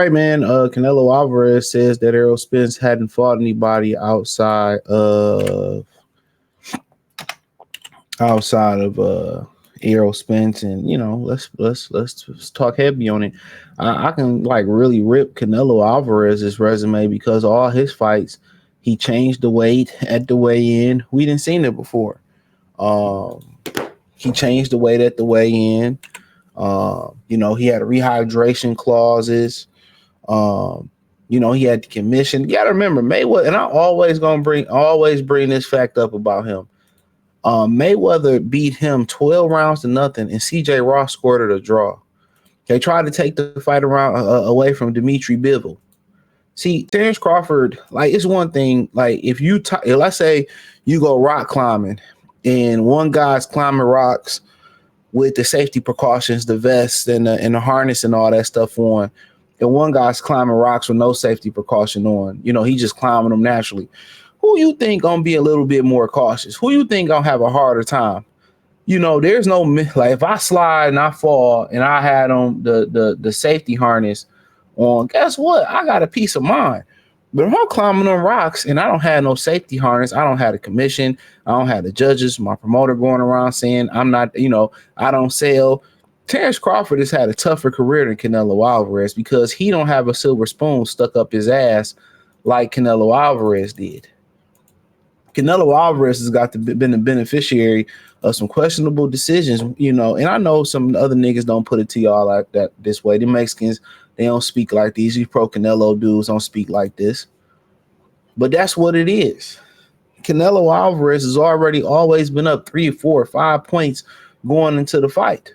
right, man. Canelo Alvarez says that Errol Spence hadn't fought anybody outside of Errol Spence, and let's talk heavy on it. I can like really rip Canelo Alvarez's resume because all his fights, he changed the weight at the weigh-in. We didn't seen it before. Um, he changed the weight at the weigh-in. He had rehydration clauses. Um, he had the commission. You gotta remember Mayweather, and I always bring this fact up about him. Mayweather beat him 12 rounds to nothing, and CJ Ross scored it a draw. They tried to take the fight around away from Dimitri Bivol. See, Terence Crawford, like it's one thing. Like if let's say you go rock climbing, and one guy's climbing rocks with the safety precautions, the vest and the harness and all that stuff on, and one guy's climbing rocks with no safety precaution on. He just climbing them naturally. Who you think gonna be a little bit more cautious? Who you think gonna have a harder time? There's no like if I slide and I fall and I had on the safety harness on, guess what? I got a peace of mind. But if I'm climbing on rocks and I don't have no safety harness, I don't have a commission, I don't have the judges, my promoter going around saying I'm not, I don't sell. Terence Crawford has had a tougher career than Canelo Alvarez because he don't have a silver spoon stuck up his ass like Canelo Alvarez did. Canelo Alvarez has been the beneficiary of some questionable decisions, and I know some other niggas don't put it to y'all like that this way. The Mexicans, they don't speak like these. These pro Canelo dudes don't speak like this. But that's what it is. Canelo Alvarez has already always been up 3, 4, 5 points going into the fight.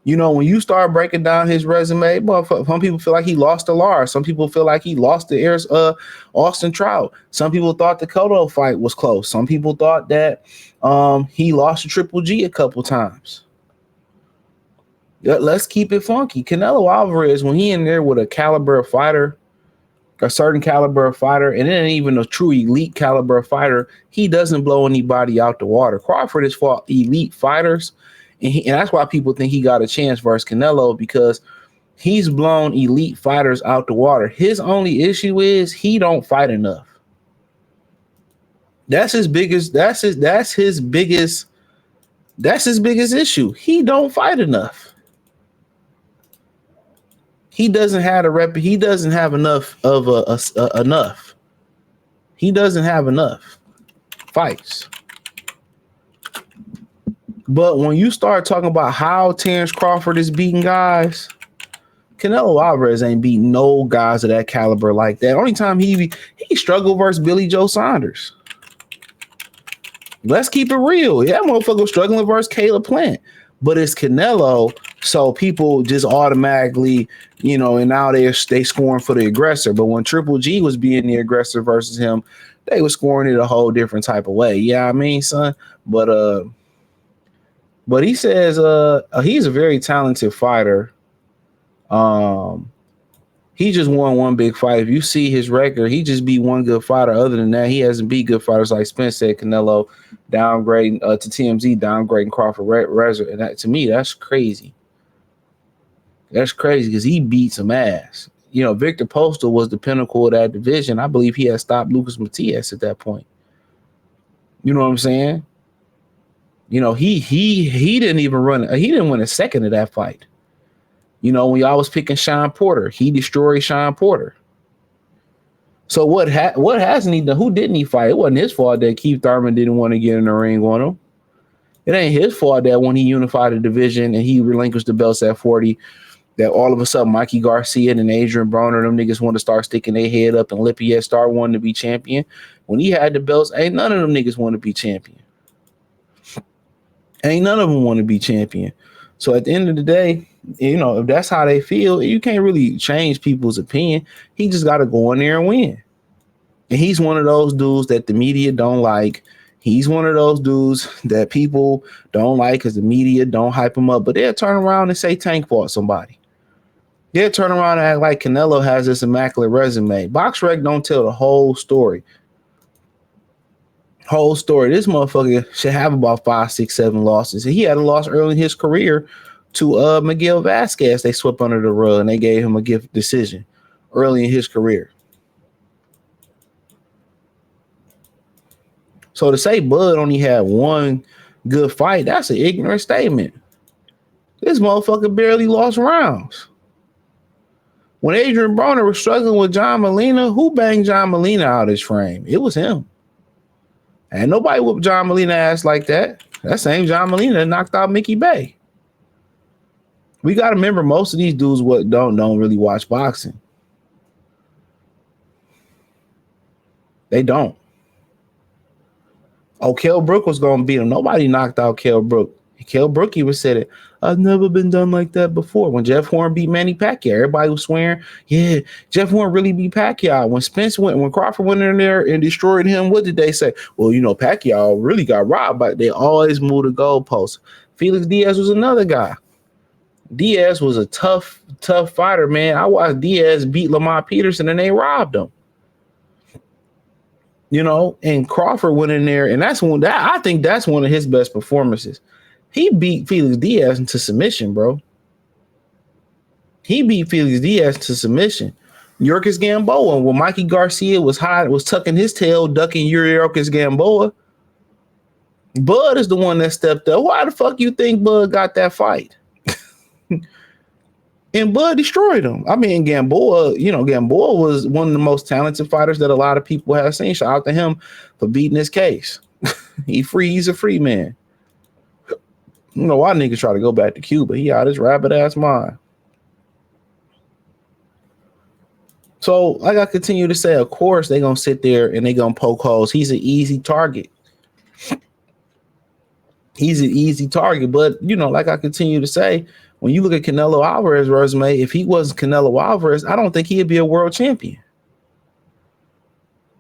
When you start breaking down his resume, well, some people feel like he lost to Lars. Some people feel like he lost to Austin Trout. Some people thought the Cotto fight was close. Some people thought that he lost to Triple G a couple times. Let's keep it funky. Canelo Alvarez, when he in there with a certain caliber of fighter, and then even a true elite caliber fighter, he doesn't blow anybody out the water. Crawford has fought elite fighters. And that's why people think he got a chance versus Canelo, because he's blown elite fighters out the water. His only issue is he don't fight enough. That's his biggest issue. He don't fight enough. He doesn't have he doesn't have enough of enough. He doesn't have enough fights. But when you start talking about how Terence Crawford is beating guys, Canelo Alvarez ain't beating no guys of that caliber like that. Only time he struggled versus Billy Joe Saunders. Let's keep it real. Yeah, motherfucker was struggling versus Caleb Plant. But it's Canelo, so people just automatically, and now they scoring for the aggressor. But when Triple G was being the aggressor versus him, they were scoring it a whole different type of way. Yeah, I mean, son. But he says he's a very talented fighter. He just won one big fight. If you see his record, he just beat one good fighter. Other than that, he hasn't beat good fighters like Spence said. Canelo downgrading to TMZ, downgrading Crawford. And that, to me, that's crazy. That's crazy because he beat some ass. Victor Postal was the pinnacle of that division. I believe he had stopped Lucas Matias at that point. You know what I'm saying? He didn't even run. He didn't win a second of that fight. When y'all was picking Sean Porter, he destroyed Sean Porter. So what hasn't he done? Who didn't he fight? It wasn't his fault that Keith Thurman didn't want to get in the ring on him. It ain't his fault that when he unified the division and he relinquished the belts at 40, that all of a sudden Mikey Garcia and Adrian Broner, them niggas want to start sticking their head up, and Lippiet start wanting to be champion. When he had the belts, ain't none of them niggas want to be champion. Ain't none of them want to be champion. So at the end of the day, if that's how they feel, you can't really change people's opinion. He just got to go in there and win. And he's one of those dudes that the media don't like. He's one of those dudes that people don't like because the media don't hype him up. But they'll turn around and say Tank fought somebody. They'll turn around and act like Canelo has this immaculate resume. BoxRec don't tell the whole story. This motherfucker should have about 5, 6, 7 losses. He had a loss early in his career to Miguel Vasquez. They swept under the rug and they gave him a gift decision early in his career. So to say Bud only had one good fight, that's an ignorant statement. This motherfucker barely lost rounds. When Adrian Broner was struggling with John Molina, who banged John Molina out of his frame? It was him. And nobody whooped John Molina ass like that. That same John Molina knocked out Mickey Bay. We got to remember most of these dudes don't really watch boxing. They don't. Oh, Kell Brook was going to beat him. Nobody knocked out Kell Brook. Kell Brook even said it. I've never been done like that before. When Jeff Horn beat Manny Pacquiao, everybody was swearing, yeah, Jeff Horn really beat Pacquiao. When Crawford went in there and destroyed him, what did they say? Well, Pacquiao really got robbed, but they always moved the goalposts. Felix Diaz was another guy. Diaz was a tough fighter, man. I watched Diaz beat Lamont Peterson and they robbed him. And Crawford went in there, and I think that's one of his best performances. He beat Felix Diaz into submission, bro. He beat Felix Diaz to submission. Yorkis Gamboa, when Mikey Garcia was tucking his tail, ducking Yorkis Gamboa. Bud is the one that stepped up. Why the fuck you think Bud got that fight? And Bud destroyed him. I mean, Gamboa was one of the most talented fighters that a lot of people have seen. Shout out to him for beating his case. He's a free man. Why niggas try to go back to Cuba. He out his rabbit ass mind. So, like I continue to say, of course, they're going to sit there and they're going to poke holes. He's an easy target. But, like I continue to say, when you look at Canelo Alvarez's resume, if he wasn't Canelo Alvarez, I don't think he'd be a world champion.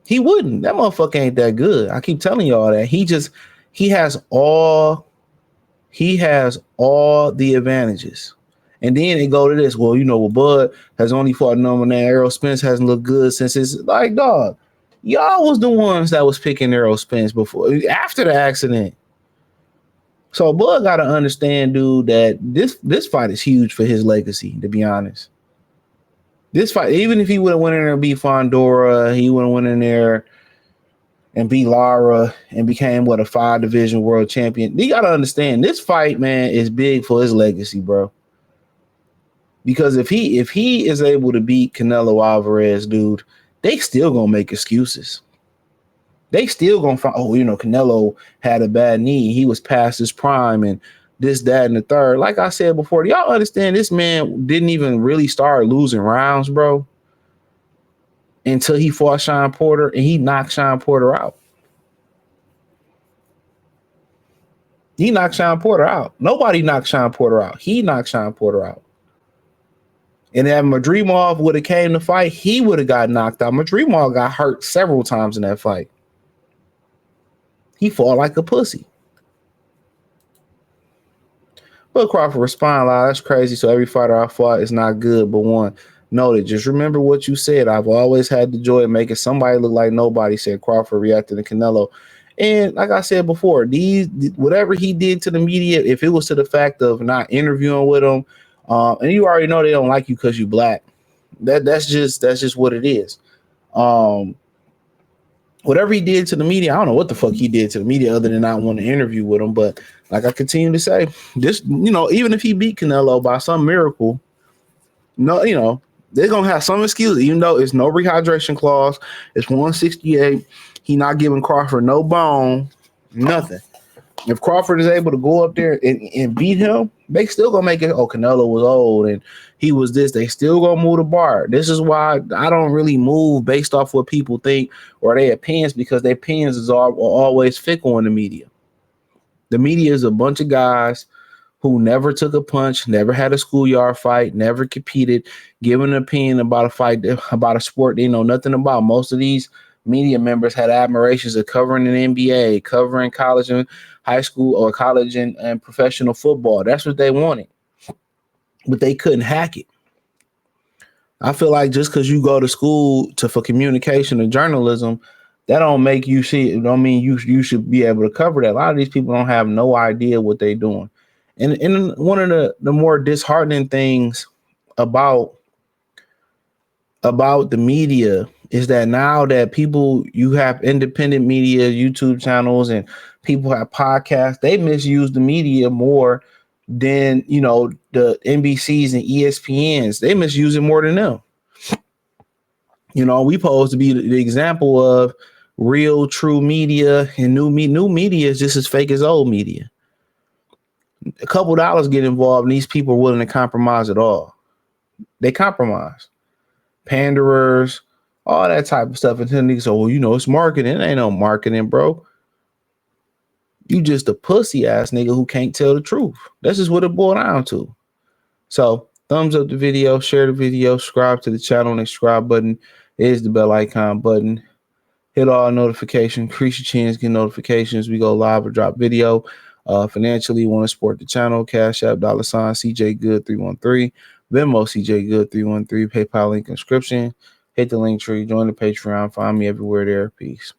He wouldn't. That motherfucker ain't that good. I keep telling y'all that. He has all the advantages. And then they go to this. Well, Bud has only fought number 9. Errol Spence hasn't looked good since his dog. Y'all was the ones that was picking Errol Spence after the accident. So Bud got to understand, dude, that this fight is huge for his legacy, to be honest. This fight, even if he would have went in there and beat Fondora, he would have went in there and beat Lara and became a 5-division world champion. You got to understand, this fight, man, is big for his legacy, bro. Because if he is able to beat Canelo Alvarez, dude, they still gonna make excuses. They still gonna find, Canelo had a bad knee. He was past his prime and this, that, and the third. Like I said before, do y'all understand this man didn't even really start losing rounds, bro, until he fought Sean Porter and he knocked Sean Porter out. He knocked Sean Porter out. Nobody knocked Sean Porter out. He knocked Sean Porter out. And if Madrimov would have came to fight, he would have got knocked out. Madrimov got hurt several times in that fight. He fought like a pussy. But Crawford responded, that's crazy. So every fighter I fought is not good, but one. Noted. Just remember what you said. I've always had the joy of making somebody look like nobody, said Crawford, reacting to Canelo. And like I said before, whatever he did to the media, if it was to the fact of not interviewing with him, and you already know they don't like you because you black. That's just what it is. Whatever he did to the media, I don't know what the fuck he did to the media other than not want to interview with him. But like I continue to say, this, even if he beat Canelo by some miracle, they're gonna have some excuse, even though it's no rehydration clause. It's 168. He not giving Crawford no bone, nothing. If Crawford is able to go up there and beat him, they still gonna make it. Oh, Canelo was old and he was this. They still gonna move the bar. This is why I don't really move based off what people think or their opinions, because their opinions are always fickle in the media. The media is a bunch of guys who never took a punch, never had a schoolyard fight, never competed, giving an opinion about a fight, about a sport they know nothing about. Most of these media members had admirations of covering an NBA, covering college and high school or college and professional football. That's what they wanted, but they couldn't hack it. I feel like just because you go to school for communication and journalism, that don't make you see. It don't mean you should be able to cover that. A lot of these people don't have no idea what they're doing. And one of the more disheartening things about the media is that now that you have independent media, YouTube channels, and people have podcasts, they misuse the media more than, the NBCs and ESPNs. They misuse it more than them. We supposed to be the example of real, true media, and new media is just as fake as old media. A couple dollars get involved, and these people are willing to compromise it all. They compromise. Panderers, all that type of stuff. And then they say, well, it's marketing. It ain't no marketing, bro. You just a pussy ass nigga who can't tell the truth. That's just what it boiled down to. So thumbs up the video, share the video, subscribe to the channel, and the subscribe button is the bell icon button. Hit all notifications, increase your chance, get notifications. We go live or drop video. Financially, want to support the channel, Cash App, $ CJ Good 313, Venmo CJ Good 313, PayPal link inscription. Hit the link tree, join the Patreon, find me everywhere there. Peace.